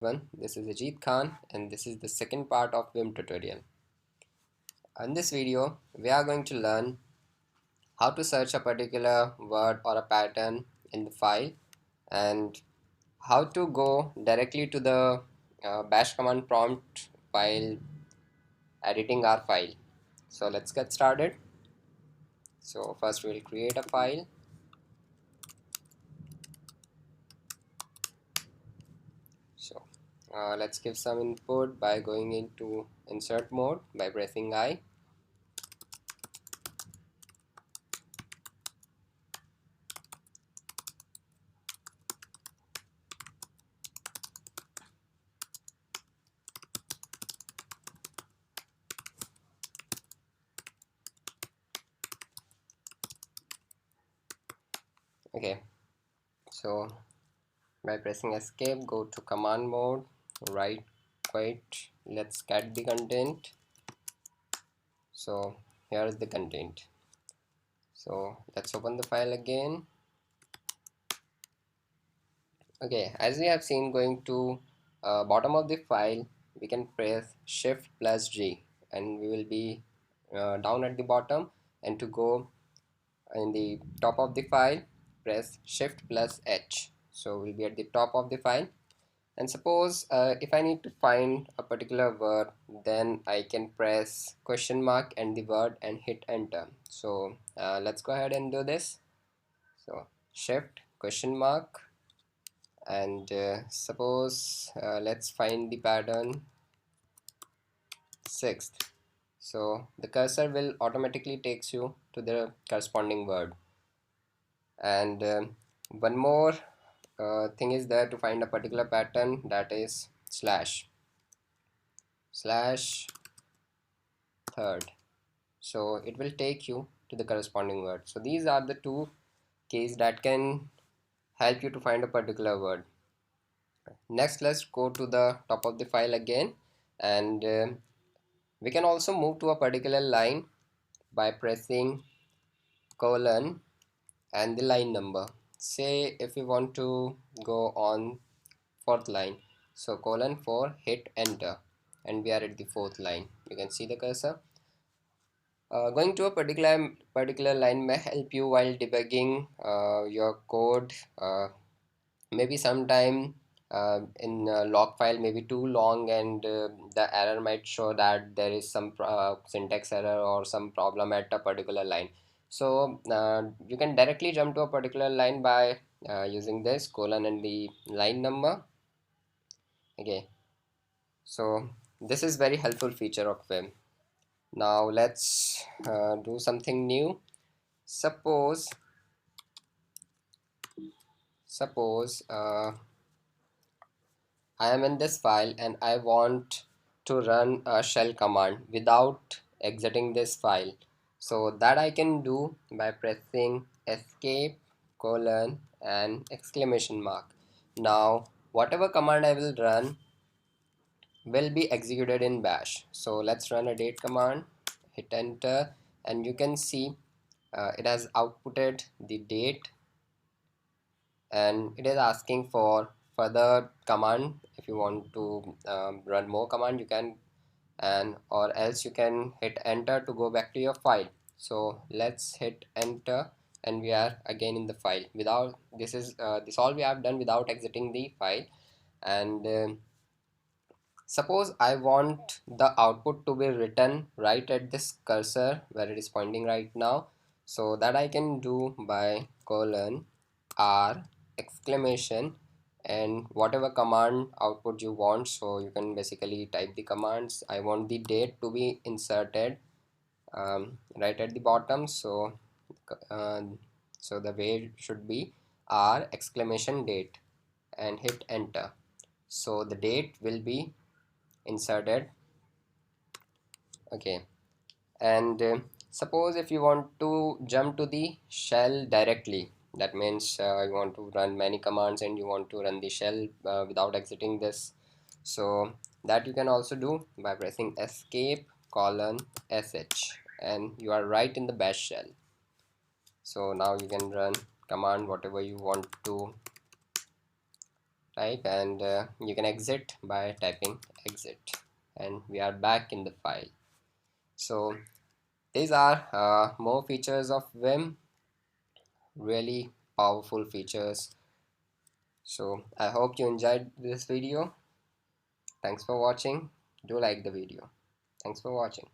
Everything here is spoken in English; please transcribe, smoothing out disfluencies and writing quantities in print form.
This is Ajit Khan and this is the second part of Vim tutorial. In this video, we are going to learn how to search a particular word or a pattern in the file and how to go directly to the bash command prompt while editing our file. So let's get started. So first we'll create a file. So let's give some input by going into insert mode by pressing I. Okay, so by pressing escape, go to command mode, right quit, let's get the content. So here is the content. So let's open the file again. Okay, as we have seen, going to bottom of the file, we can press shift plus G and we will be down at the bottom, and to go in the top of the file, press shift plus H, so we'll be at the top of the file. And suppose if I need to find a particular word, then I can press question mark and the word and hit enter. So let's go ahead and do this. So shift question mark, and suppose let's find the pattern sixth. So the cursor will automatically takes you to the corresponding word. And one more thing is there to find a particular pattern, that is slash third, so it will take you to the corresponding word. So these are the two keys that can help you to find a particular word. Next, let's go to the top of the file again, and we can also move to a particular line by pressing colon and the line number. Say if we want to go on fourth line, so colon 4, hit enter, and we are at the fourth line. You can see the cursor. Going to a particular line may help you while debugging your code. Maybe sometime in a log file may be too long, and the error might show that there is some syntax error or some problem at a particular line. So you can directly jump to a particular line by using this colon and the line number. Okay, so this is very helpful feature of Vim. Now let's do something new. Suppose I am in this file and I want to run a shell command without exiting this file. So that I can do by pressing escape colon and exclamation mark. Now whatever command I will run will be executed in bash. So let's run a date command, hit enter, and you can see it has outputted the date, and it is asking for further command. If you want to run more command, you can, and or else you can hit enter to go back to your file. So let's hit enter, and we are again in the file without this all we have done without exiting the file. And suppose I want the output to be written right at this cursor where it is pointing right now, so that I can do by colon R exclamation and whatever command output you want. So you can basically type the commands. I want the date to be inserted right at the bottom, so uh, so the way should be R exclamation date, and hit enter, so the date will be inserted. Okay, and suppose if you want to jump to the shell directly, that means you want to run many commands and you want to run the shell without exiting this, so that you can also do by pressing escape colon sh, and you are right in the bash shell. So now you can run command whatever you want to type, and you can exit by typing exit, and we are back in the file. So these are more features of Vim, really powerful features. So I hope you enjoyed this video. Thanks for watching. Do like the video. Thanks for watching.